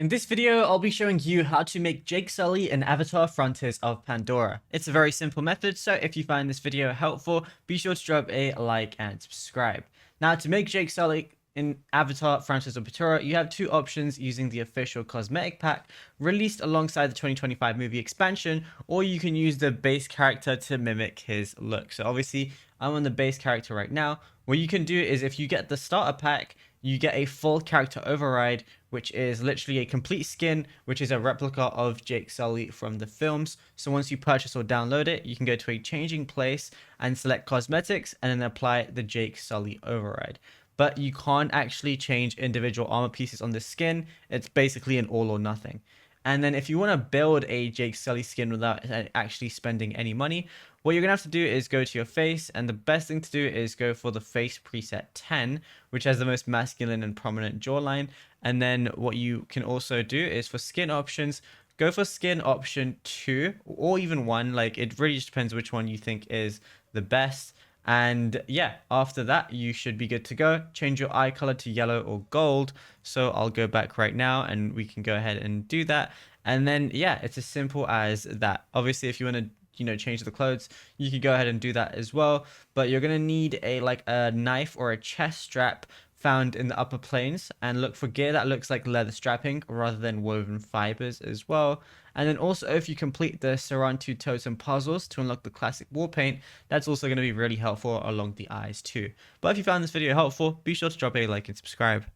In this video, I'll be showing you how to make Jake Sully an avatar frontis of Pandora. It's a very simple method, so if you find this video helpful, be sure to drop a like and subscribe. Now, to make Jake Sully in avatar frontis of Pandora, you have two options using the official cosmetic pack released alongside the 2025 movie expansion, or you can use the base character to mimic his look. So obviously, I'm on the base character right now. What you can do is if you get the starter pack, you get a full character override, which is literally a complete skin, which is a replica of Jake Sully from the films. So once you purchase or download it, you can go to a changing place and select cosmetics and then apply the Jake Sully override. But you can't actually change individual armor pieces on the skin. It's basically an all or nothing. And then if you want to build a Jake Sully skin without actually spending any money, what you're going to have to do is go to your face, and the best thing to do is go for the face preset 10, which has the most masculine and prominent jawline. And then what you can also do is for skin options, go for skin option 2 or even 1. Like, it really just depends which one you think is the best. And yeah, after that, you should be good to go. Change your eye color to yellow or gold. So I'll go back right now and we can go ahead and do that. And then, yeah, it's as simple as that. Obviously, if you want to change the clothes, you can go ahead and do that as well. But you're going to need a knife or a chest strap found in the upper planes, and look for gear that looks like leather strapping rather than woven fibers as well. And then also, if you complete the Sarantu totem puzzles to unlock the classic war paint, that's also going to be really helpful along the eyes too. But if you found this video helpful, be sure to drop a like and subscribe.